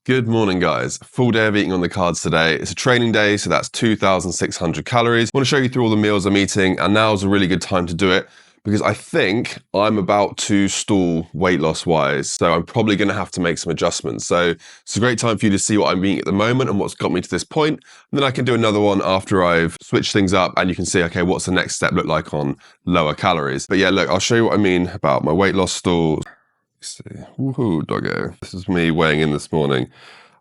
Good morning, guys. Full day of eating on the cards today. It's a training day, so that's 2,600 calories. I want to show you through all the meals I'm eating, and now's a really good time to do it because I think I'm about to stall weight loss wise, so I'm probably going to have to make some adjustments. So it's a great time for you to see what I'm eating at the moment and what's got me to this point. And then I can do another one after I've switched things up and you can see, okay, what's the next step look like on lower calories. But yeah, look, I'll show you what I mean about my weight loss stall. See. Woohoo, doggo. This is me weighing in this morning.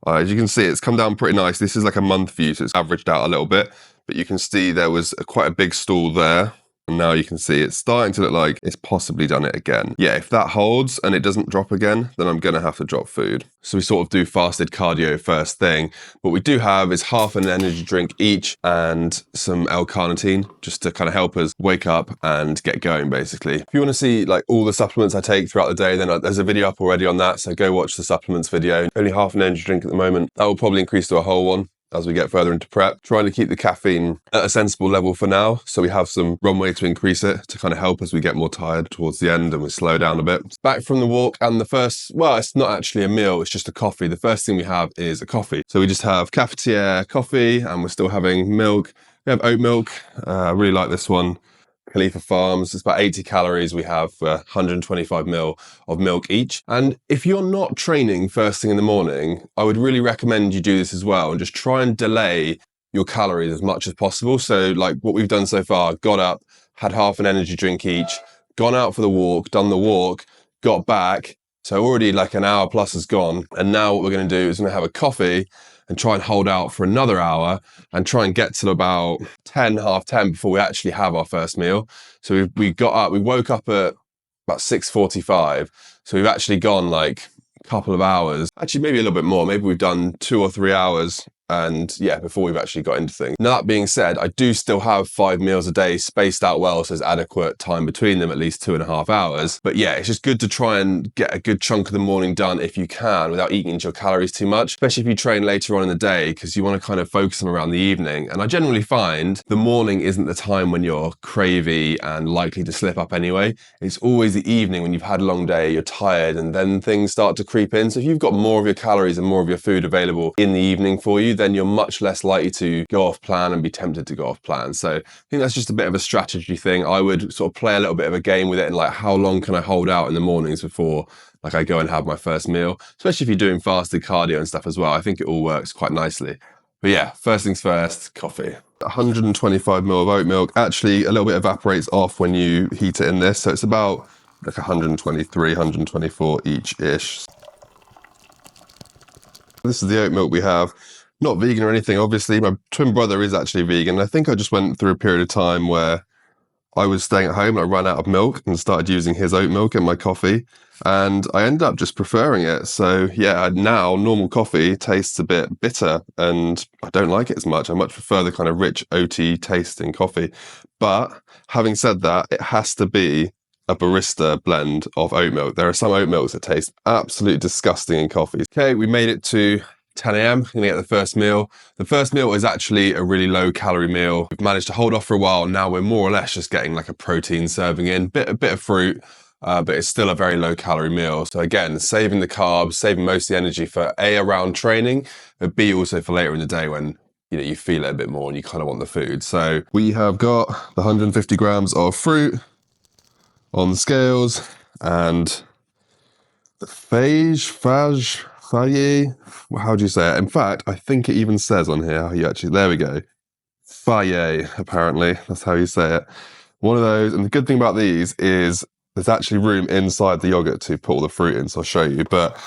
As you can see, it's come down pretty nice. This is like a month view, so it's averaged out a little bit. But you can see there was quite a big stall there. And now you can see it's starting to look like it's possibly done it again. Yeah, if that holds and it doesn't drop again, then I'm going to have to drop food. So we sort of do fasted cardio first thing. What we do have is half an energy drink each and some L-carnitine just to kind of help us wake up and get going, basically. If you want to see like all the supplements I take throughout the day, then there's a video up already on that. So go watch the supplements video. Only half an energy drink at the moment. That will probably increase to a whole one as we get further into prep. Trying to keep the caffeine at a sensible level for now, so we have some runway to increase it to kind of help as we get more tired towards the end and we slow down a bit. Back from the walk, and the first, well, it's not actually a meal, it's just a coffee. The first thing we have is a coffee. So we just have cafetiere coffee, and we're still having milk. We have oat milk. I really like this one. Khalifa Farms. It's about 80 calories we have for 125 ml of milk each. And if you're not training first thing in the morning, I would really recommend you do this as well and just try and delay your calories as much as possible. So like what we've done so far, got up, had half an energy drink each, gone out for the walk, done the walk, got back. So already like an hour plus has gone. And now what we're going to do is we're going to have a coffee and try and hold out for another hour and try and get to about 10, half 10 before we actually have our first meal. So we got up, we woke up at about 6:45. So we've actually gone like a couple of hours, actually maybe a little bit more. Maybe we've done 2 or 3 hours. And yeah, before we've actually got into things. Now that being said, I do still have 5 meals a day spaced out well, so there's adequate time between them, at least 2.5 hours. But yeah, it's just good to try and get a good chunk of the morning done if you can without eating into your calories too much, especially if you train later on in the day, because you want to kind of focus them around the evening. And I generally find the morning isn't the time when you're cravey and likely to slip up anyway. It's always the evening when you've had a long day, you're tired, and then things start to creep in. So if you've got more of your calories and more of your food available in the evening for you, then you're much less likely to go off plan and be tempted to go off plan. So I think that's just a bit of a strategy thing. I would sort of play a little bit of a game with it and like, how long can I hold out in the mornings before like I go and have my first meal, especially if you're doing fasted cardio and stuff as well. I think it all works quite nicely. But yeah, first things first, coffee. 125 ml of oat milk actually a little bit evaporates off when you heat it in this. So it's about like 123, 124 each-ish. This is the oat milk we have. Not vegan or anything, obviously. My twin brother is actually vegan. I think I just went through a period of time where I was staying at home and I ran out of milk and started using his oat milk in my coffee. And I ended up just preferring it. So yeah, now normal coffee tastes a bit bitter and I don't like it as much. I much prefer the kind of rich oaty taste in coffee. But having said that, it has to be a barista blend of oat milk. There are some oat milks that taste absolutely disgusting in coffee. Okay, we made it to 10 a.m. I'm going to get the first meal. The first meal is actually a really low calorie meal. We've managed to hold off for a while. Now we're more or less just getting like a protein serving in, a bit of fruit, but it's still a very low calorie meal. So again, saving the carbs, saving most of the energy for A, around training, but B, also for later in the day when you feel it a bit more and you kind of want the food. So we have got the 150 grams of fruit on the scales and the phage, how do you say it? In fact, I think it even says on here how you actually, there we go. Faye, apparently, that's how you say it. One of those, and the good thing about these is there's actually room inside the yogurt to put all the fruit in, so I'll show you. But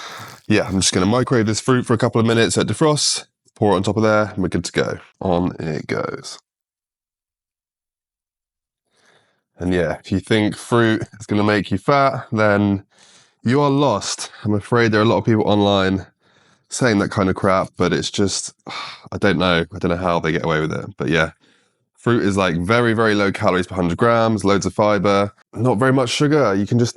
yeah, I'm just going to microwave this fruit for a couple of minutes, let it defrost, pour it on top of there, and we're good to go. On it goes. And yeah, if you think fruit is going to make you fat, then you are lost. I'm afraid there are a lot of people online saying that kind of crap, but it's just, I don't know how they get away with it. But yeah, fruit is like very, very low calories per 100 grams, loads of fiber, not very much sugar. You can just,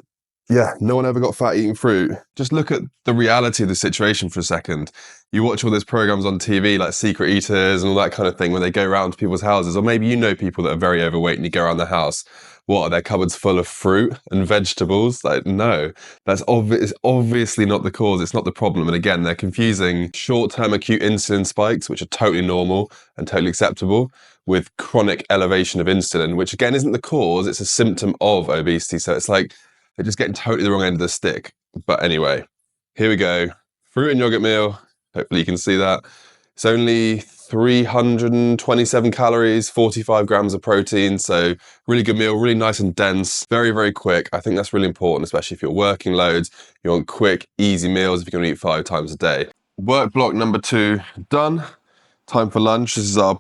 yeah, no one ever got fat eating fruit. Just look at the reality of the situation for a second. You watch all those programs on TV like Secret Eaters and all that kind of thing when they go around to people's houses, or maybe you know people that are very overweight and you go around the house. what, are their cupboards full of fruit and vegetables? Like, no, that's obviously not the cause. It's not the problem. And again, they're confusing short-term acute insulin spikes, which are totally normal and totally acceptable, with chronic elevation of insulin, which again isn't the cause, it's a symptom of obesity. So it's like they're just getting totally the wrong end of the stick. But anyway, here we go. Fruit and yogurt meal. Hopefully you can see that. It's only 327 calories, 45 grams of protein. So really good meal, really nice and dense, very, very quick. I think that's really important, especially if you're working loads. You want quick, easy meals if you're going to eat 5 times a day. Work block number 2 done. Time for lunch. This is our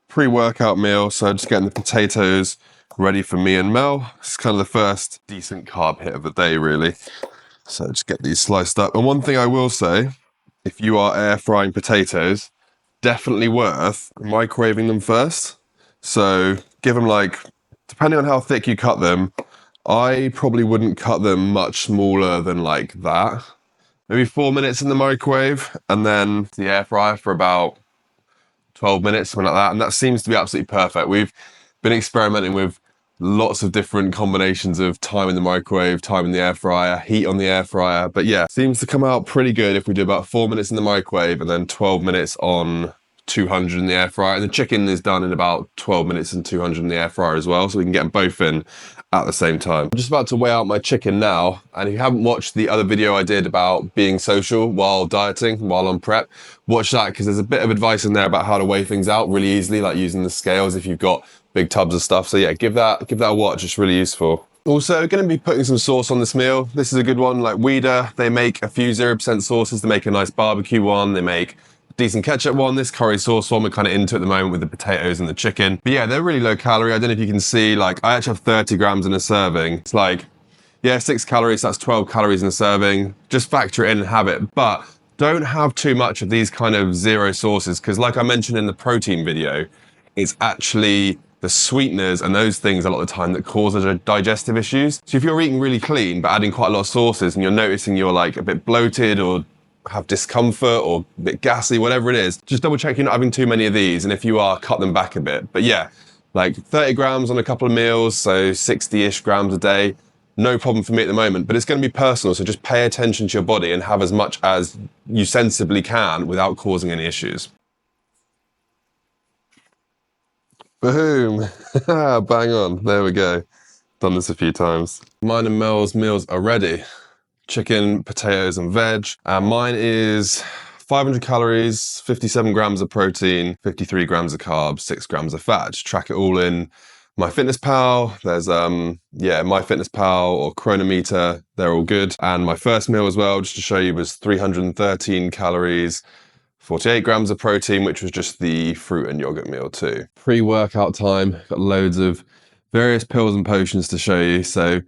pre-workout meal. So just getting the potatoes ready for me and Mel. It's kind of the first decent carb hit of the day, really. So just get these sliced up. And one thing I will say, if you are air frying potatoes, definitely worth microwaving them first. So give them like, depending on how thick you cut them, I probably wouldn't cut them much smaller than like that. Maybe 4 minutes in the microwave and then the air fryer for about 12 minutes, something like that. And that seems to be absolutely perfect. We've been experimenting with lots of different combinations of time in the microwave, time in the air fryer, heat on the air fryer. But yeah, seems to come out pretty good if we do about 4 minutes in the microwave and then 12 minutes on 200 in the air fryer. And the chicken is done in about 12 minutes and 200 in the air fryer as well. So we can get them both in at the same time. I'm just about to weigh out my chicken now. And if you haven't watched the other video I did about being social while dieting, while on prep, watch that because there's a bit of advice in there about how to weigh things out really easily, like using the scales if you've got big tubs of stuff. So yeah, give that a watch. It's really useful. Also, going to be putting some sauce on this meal. This is a good one, like Weeder. They make a few 0% sauces. They make a nice barbecue one. They make a decent ketchup one. This curry sauce one we're kind of into at the moment with the potatoes and the chicken. But yeah, they're really low calorie. I don't know if you can see, like I actually have 30 grams in a serving. It's like, yeah, 6 calories, that's 12 calories in a serving. Just factor it in and have it. But don't have too much of these kind of zero sauces because like I mentioned in the protein video, it's actually the sweeteners and those things a lot of the time that cause digestive issues. So if you're eating really clean but adding quite a lot of sauces and you're noticing you're like a bit bloated or have discomfort or a bit gassy, whatever it is, just double check you're not having too many of these, and if you are, cut them back a bit. But yeah, like 30 grams on a couple of meals, so 60-ish grams a day, no problem for me at the moment, but it's going to be personal, so just pay attention to your body and have as much as you sensibly can without causing any issues. Boom. Bang on. There we go. Done this a few times. Mine and Mel's meals are ready. Chicken, potatoes and veg. Mine is 500 calories, 57 grams of protein, 53 grams of carbs, 6 grams of fat. Just track it all in MyFitnessPal. There's MyFitnessPal or Chronometer. They're all good. And my first meal as well, just to show you, was 313 calories, 48 grams of protein, which was just the fruit and yogurt meal too. Pre-workout time, got loads of various pills and potions to show you. So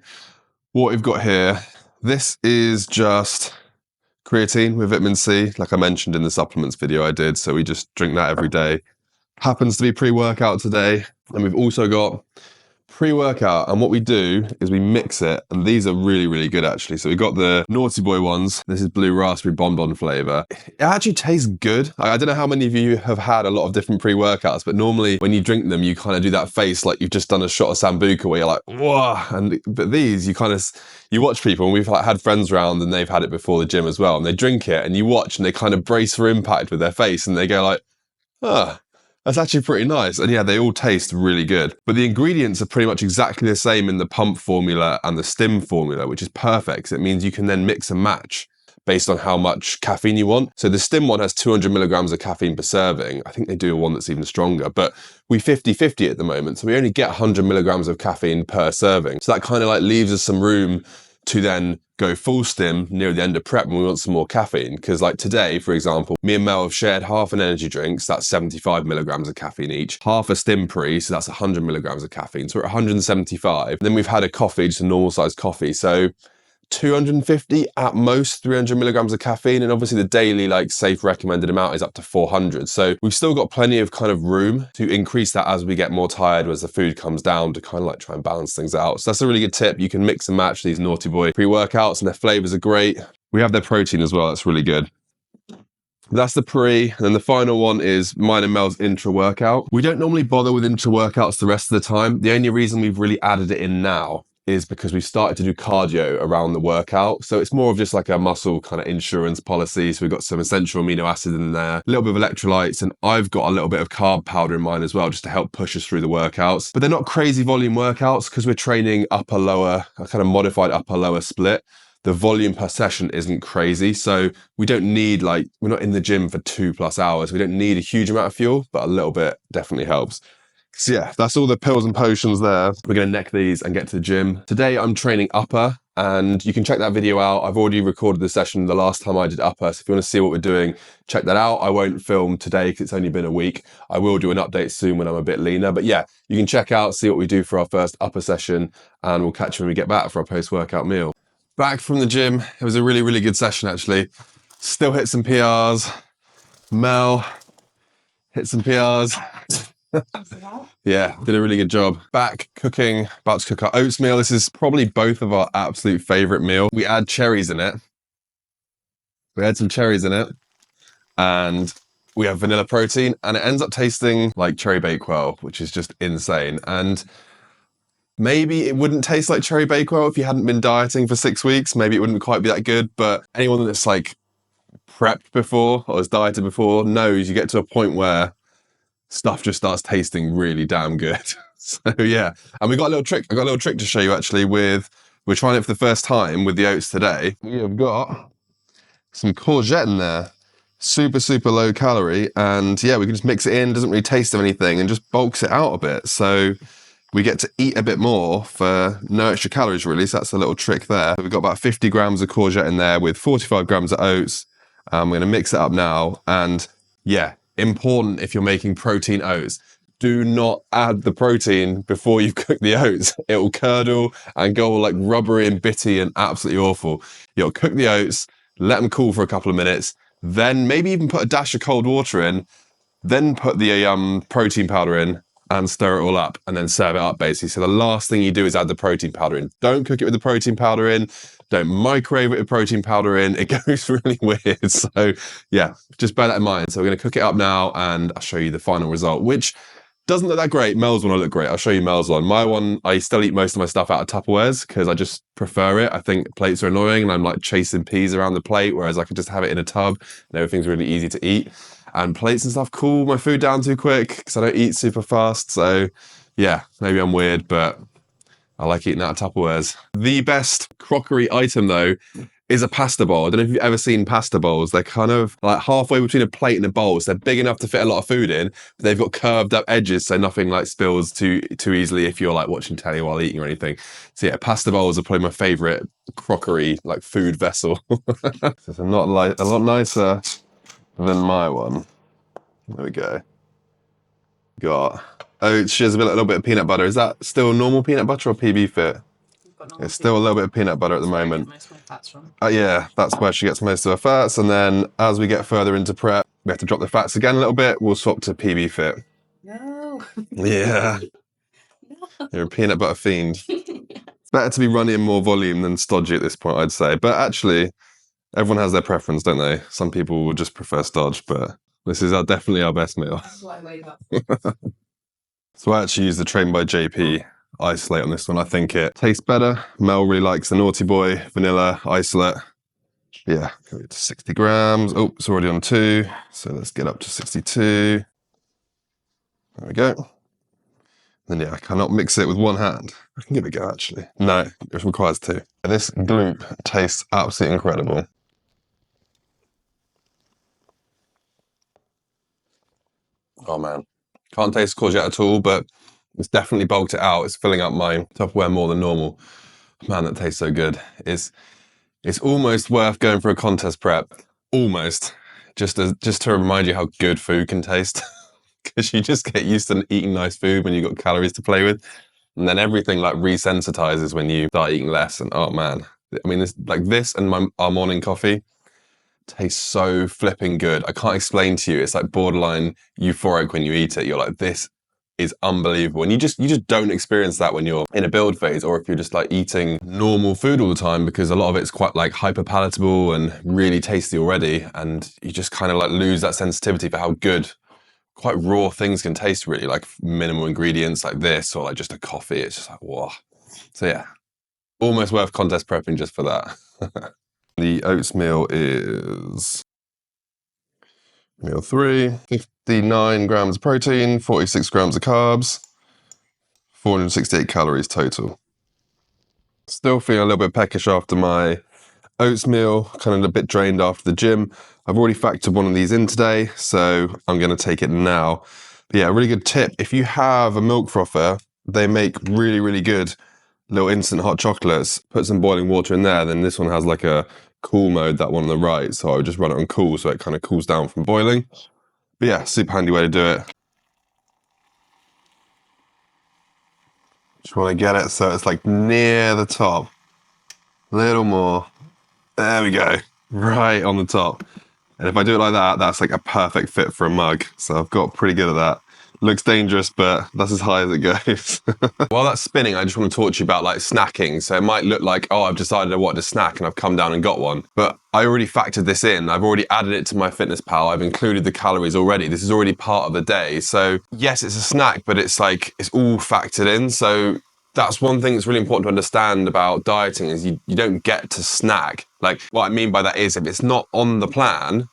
what we've got here, this is just creatine with vitamin C, like I mentioned in the supplements video I did. So we just drink that every day. Happens to be pre-workout today. And we've also got pre-workout, and what we do is we mix it, and these are really, really good actually. So we've got the Naughty Boy ones. This is blue raspberry bonbon flavor. It actually tastes good. I don't know how many of you have had a lot of different pre-workouts, but normally when you drink them, you kind of do that face like you've just done a shot of Sambuca where you're like, whoa. But these, you watch people, and we've like had friends around and they've had it before the gym as well, and they drink it and you watch and they kind of brace for impact with their face and they go like, that's actually pretty nice. And yeah, they all taste really good. But the ingredients are pretty much exactly the same in the pump formula and the stim formula, which is perfect. So it means you can then mix and match based on how much caffeine you want. So the stim one has 200 milligrams of caffeine per serving. I think they do one that's even stronger, but we 50-50 at the moment. So we only get 100 milligrams of caffeine per serving. So that kind of like leaves us some room to then go full stim near the end of prep when we want some more caffeine. Because like today, for example, me and Mel have shared half an energy drink, so that's 75 milligrams of caffeine each, half a stim pre, so that's 100 milligrams of caffeine, so we're at 175. And then we've had a coffee, just a normal sized coffee, so 250 at most, 300 milligrams of caffeine, and obviously the daily like safe recommended amount is up to 400. So we've still got plenty of kind of room to increase that as we get more tired, as the food comes down, to kind of like try and balance things out. So that's a really good tip. You can mix and match these Naughty Boy pre-workouts and their flavors are great. We have their protein as well, that's really good. That's the pre, and then the final one is mine and Mel's intra workout. We don't normally bother with intra workouts the rest of the time. The only reason we've really added it in now is because we've started to do cardio around the workout. So it's more of just like a muscle kind of insurance policy. So we've got some essential amino acid in there, a little bit of electrolytes, and I've got a little bit of carb powder in mine as well, just to help push us through the workouts. But they're not crazy volume workouts because we're training upper lower, a kind of modified upper lower split. The volume per session isn't crazy. So we don't need we're not in the gym for 2+ hours. We don't need a huge amount of fuel, but a little bit definitely helps. So yeah, that's all the pills and potions there. We're gonna neck these and get to the gym. Today I'm training upper, and you can check that video out. I've already recorded the session the last time I did upper. So if you wanna see what we're doing, check that out. I won't film today because it's only been a week. I will do an update soon when I'm a bit leaner, but yeah, you can check out, see what we do for our first upper session, and we'll catch you when we get back for our post-workout meal. Back from the gym. It was a really, really good session, actually. Still hit some PRs. Mel hit some PRs. Yeah, did a really good job. Back cooking, about to cook our oats meal. This is probably both of our absolute favorite meal. We add cherries in it. We add some cherries in it, and we have vanilla protein, and it ends up tasting like cherry bakewell, which is just insane. And maybe it wouldn't taste like cherry bakewell if you hadn't been dieting for 6 weeks. Maybe it wouldn't quite be that good, but anyone that's like prepped before or has dieted before knows you get to a point where stuff just starts tasting really damn good. So yeah, and we got a little trick. I got a little trick to show you actually we're trying it for the first time with the oats today. We have got some courgette in there. Super, super low calorie. And yeah, we can just mix it in, doesn't really taste of anything, and just bulks it out a bit. So we get to eat a bit more for no extra calories really. So that's a little trick there. We've got about 50 grams of courgette in there with 45 grams of oats. We're gonna mix it up now. And yeah, important if you're making protein oats, do not add the protein before you've cooked the oats. It will curdle and go all like rubbery and bitty and absolutely awful. You'll cook the oats, let them cool for a couple of minutes, then maybe even put a dash of cold water in, then put the protein powder in and stir it all up and then serve it up basically. So the last thing you do is add the protein powder in. Don't cook it with the protein powder in. Don't microwave it with protein powder in. It goes really weird. So yeah, just bear that in mind. So we're gonna cook it up now and I'll show you the final result, which doesn't look that great. Mel's one will look great. I'll show you Mel's one. My one, I still eat most of my stuff out of Tupperwares because I just prefer it. I think plates are annoying and I'm like chasing peas around the plate, whereas I can just have it in a tub and everything's really easy to eat. And plates and stuff cool my food down too quick because I don't eat super fast. So yeah, maybe I'm weird, but I like eating out of Tupperwares. The best crockery item though is a pasta bowl. I don't know if you've ever seen pasta bowls. They're kind of like halfway between a plate and a bowl. So they're big enough to fit a lot of food in, but they've got curved up edges so nothing like spills too easily if you're like watching telly while eating or anything. So yeah, pasta bowls are probably my favorite crockery like food vessel. It's not like a lot nicer than my one. There we go. Got oats, shears, a little bit of peanut butter. Is that still normal peanut butter or PB Fit? It's still a little bit of peanut butter at the moment. Most of my fats from. Yeah, that's where she gets most of her fats. And then as we get further into prep, we have to drop the fats again a little bit. We'll swap to PB Fit. No. Yeah. No. You're a peanut butter fiend. It's better to be running in more volume than stodgy at this point, I'd say. But actually, everyone has their preference, don't they? Some people will just prefer stodge, but this is definitely our best meal. That's what I weighed up. So I actually use the Train by JP isolate on this one. I think it tastes better. Mel really likes the Naughty Boy vanilla isolate. Yeah, go to 60 grams. Oh, it's already on 2. So let's get up to 62. There we go. Then yeah, I cannot mix it with one hand. I can give it a go actually. No, it requires 2. This gloop tastes absolutely incredible. Oh man, can't taste courgette at all, but it's definitely bulked it out. It's filling up my Tupperware more than normal. Man, that tastes so good. It's almost worth going for a contest prep. Almost. Just to remind you how good food can taste. Because you just get used to eating nice food when you've got calories to play with. And then everything like resensitizes when you start eating less. And oh man, I mean, this and our morning coffee tastes so flipping good. I can't explain to you. It's like borderline euphoric when you eat it. You're like, this is unbelievable. And you just don't experience that when you're in a build phase, or if you're just like eating normal food all the time, because a lot of it's quite like hyper palatable and really tasty already. And you just kind of like lose that sensitivity for how good quite raw things can taste, really, like minimal ingredients like this, or like just a coffee. It's just like, whoa. So yeah, almost worth contest prepping just for that. The oats meal is meal 3, 59 grams of protein, 46 grams of carbs, 468 calories total. Still feeling a little bit peckish after my oats meal, kind of a bit drained after the gym. I've already factored one of these in today, so I'm going to take it now. But yeah, a really good tip. If you have a milk frother, they make really, really good little instant hot chocolates. Put some boiling water in there, then this one has like a cool mode, that one on the right. So I would just run it on cool, so it kind of cools down from boiling. But yeah, super handy way to do it. Just want to get it so it's like near the top. A little more. There we go. Right on the top. And if I do it like that, that's like a perfect fit for a mug. So I've got pretty good at that. Looks dangerous, but that's as high as it goes. While that's spinning, I just want to talk to you about like snacking. So it might look like, oh, I've decided I want to snack and I've come down and got one. But I already factored this in. I've already added it to my fitness pal. I've included the calories already. This is already part of the day. So yes, it's a snack, but it's like, it's all factored in. So that's one thing that's really important to understand about dieting is you don't get to snack. Like what I mean by that is if it's not on the plan,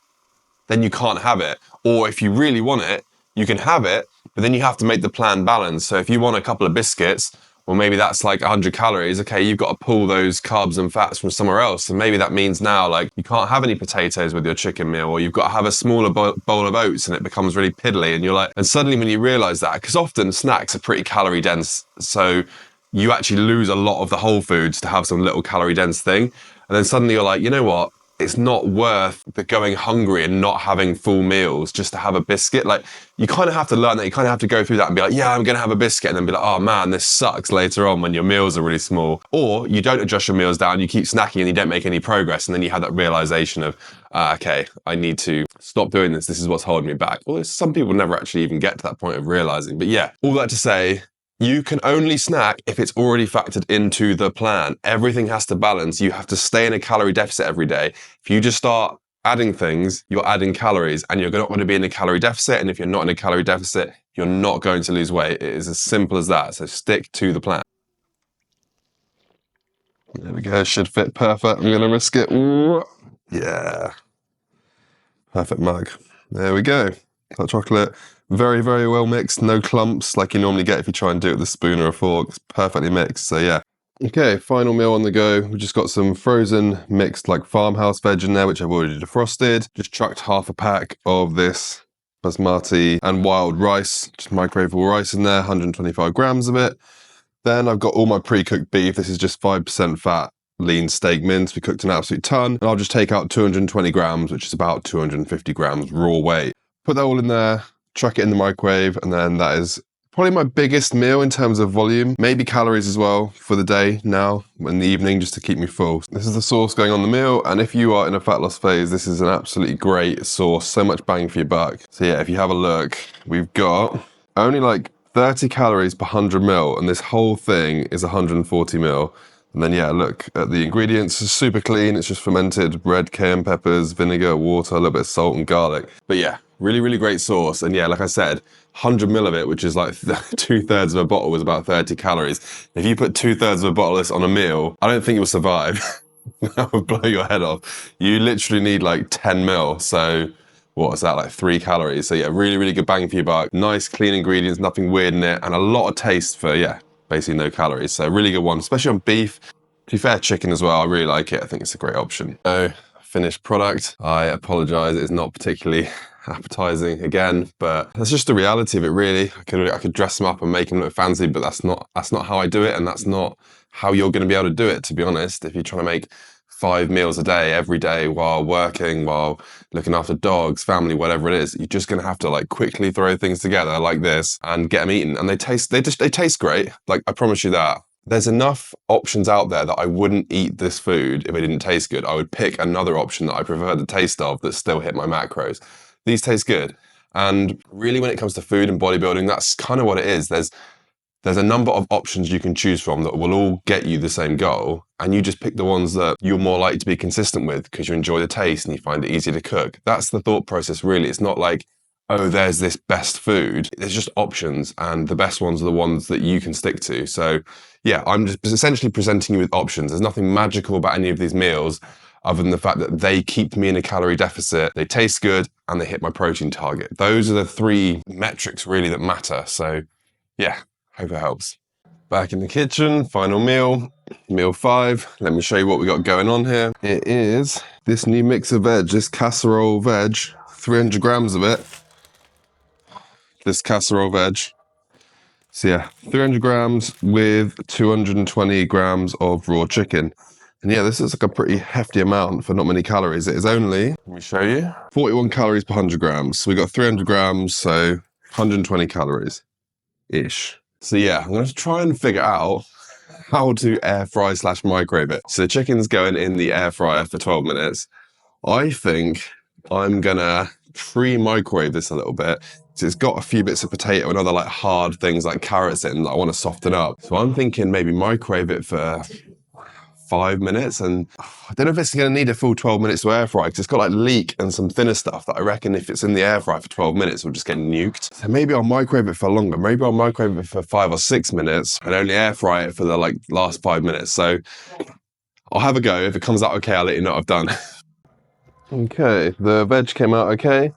then you can't have it. Or if you really want it, you can have it, but then you have to make the plan balance. So if you want a couple of biscuits, well, maybe that's like 100 calories. Okay, you've got to pull those carbs and fats from somewhere else. And maybe that means now like you can't have any potatoes with your chicken meal, or you've got to have a smaller bowl of oats and it becomes really piddly. And you're like, and suddenly when you realize that, because often snacks are pretty calorie dense, so you actually lose a lot of the whole foods to have some little calorie dense thing. And then suddenly you're like, you know what? It's not worth the going hungry and not having full meals just to have a biscuit. Like you kind of have to learn that. You kind of have to go through that and be like, yeah, I'm going to have a biscuit, and then be like, oh man, this sucks later on when your meals are really small. Or you don't adjust your meals down, you keep snacking and you don't make any progress. And then you have that realization of, okay, I need to stop doing this. This is what's holding me back. Well, some people never actually even get to that point of realizing. But yeah, all that to say, you can only snack if it's already factored into the plan. Everything has to balance. You have to stay in a calorie deficit every day. If you just start adding things, you're adding calories and you're not going to be in a calorie deficit. And if you're not in a calorie deficit, you're not going to lose weight. It is as simple as that. So stick to the plan. There we go. Should fit perfect. I'm going to risk it. Yeah. Perfect mug. There we go. Hot chocolate. Very, very well mixed, no clumps like you normally get if you try and do it with a spoon or a fork. It's perfectly mixed, so yeah. Okay, final meal on the go. We've just got some frozen mixed like farmhouse veg in there, which I've already defrosted. Just chucked half a pack of this basmati and wild rice, just microwavable rice in there, 125 grams of it. Then I've got all my pre-cooked beef. This is just 5% fat, lean steak mince. We cooked an absolute ton. And I'll just take out 220 grams, which is about 250 grams raw weight. Put that all in there. Chuck it in the microwave, and then that is probably my biggest meal in terms of volume, maybe calories as well for the day now in the evening, just to keep me full. This is the sauce going on the meal, and if you are in a fat loss phase, this is an absolutely great sauce, so much bang for your buck. So yeah, if you have a look, we've got only like 30 calories per 100 ml, and this whole thing is 140 ml. And then yeah, look at the ingredients, it's super clean, it's just fermented red cayenne peppers, vinegar, water, a little bit of salt and garlic. But yeah, really, really great sauce. And yeah, like I said, 100 ml of it, which is like 2/3 of a bottle, was about 30 calories. If you put 2/3 of a bottle of this on a meal, I don't think you'll survive. That would blow your head off. You literally need like 10 ml. So what is that, like 3 calories? So yeah, really, really good bang for your buck. Nice, clean ingredients, nothing weird in it, and a lot of taste for, yeah, basically no calories. So really good one, especially on beef. To be fair, chicken as well, I really like it. I think it's a great option. So, finished product. I apologize, it's not particularly appetizing again, but that's just the reality of it really. I could dress them up and make them look fancy, but that's not how I do it, and that's not how you're gonna be able to do it, to be honest. If you're trying to make 5 meals a day, every day, while working, while looking after dogs, family, whatever it is, you're just gonna have to like quickly throw things together like this and get them eaten. And they taste great. Like, I promise you that. There's enough options out there that I wouldn't eat this food if it didn't taste good. I would pick another option that I prefer the taste of that still hit my macros. These taste good. And really, when it comes to food and bodybuilding, that's kind of what it is. There's a number of options you can choose from that will all get you the same goal. And you just pick the ones that you're more likely to be consistent with because you enjoy the taste and you find it easy to cook. That's the thought process, really. It's not like, oh, there's this best food. There's just options, and the best ones are the ones that you can stick to. So yeah, I'm just essentially presenting you with options. There's nothing magical about any of these meals other than the fact that they keep me in a calorie deficit, they taste good, and they hit my protein target. Those are the three metrics really that matter. So yeah, hope it helps. Back in the kitchen, final meal, meal 5. Let me show you what we got going on here. It is this new mix of veg, this casserole veg, 300 grams of it. This casserole veg. So yeah, 300 grams with 220 grams of raw chicken. And yeah, this is like a pretty hefty amount for not many calories. It is only, let me show you, 41 calories per 100 grams. So we got 300 grams, so 120 calories-ish. So yeah, I'm going to try and figure out how to air fry / microwave it. So the chicken's going in the air fryer for 12 minutes. I think I'm going to pre-microwave this a little bit. So it's got a few bits of potato and other like hard things like carrots in that I want to soften up. So I'm thinking maybe microwave it for 5 minutes, and I don't know if it's going to need a full 12 minutes to air fry because it's got like leek and some thinner stuff that I reckon if it's in the air fry for 12 minutes will just get nuked. So maybe I'll microwave it for longer. Maybe I'll microwave it for 5 or 6 minutes and only air fry it for the like last 5 minutes. So I'll have a go. If it comes out okay, I'll let you know what I've done. Okay, the veg came out okay.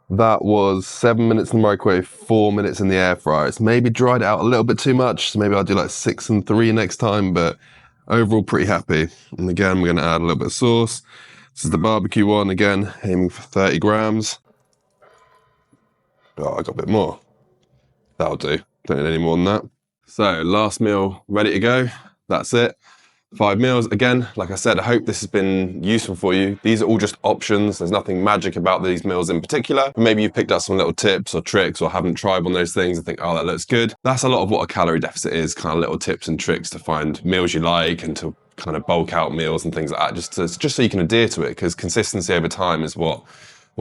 That was 7 minutes in the microwave, 4 minutes in the air fryer. It's maybe dried it out a little bit too much, so maybe I'll do like 6 and 3 next time, but overall pretty happy. And again, we're going to add a little bit of sauce. This is the barbecue one, again, aiming for 30 grams. Oh, I got a bit more. That'll do. Don't need any more than that. So, last meal ready to go. That's it. 5 meals. Again, like I said, I hope this has been useful for you. These are all just options. There's nothing magic about these meals in particular. But maybe you've picked up some little tips or tricks or haven't tried one of those things and think, oh, that looks good. That's a lot of what a calorie deficit is, kind of little tips and tricks to find meals you like and to kind of bulk out meals and things like that, just so you can adhere to it, because consistency over time is what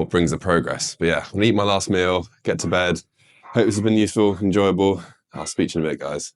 brings the progress. But yeah, I'm gonna eat my last meal, get to bed. Hope this has been useful, enjoyable. I'll speak to you in a bit, guys.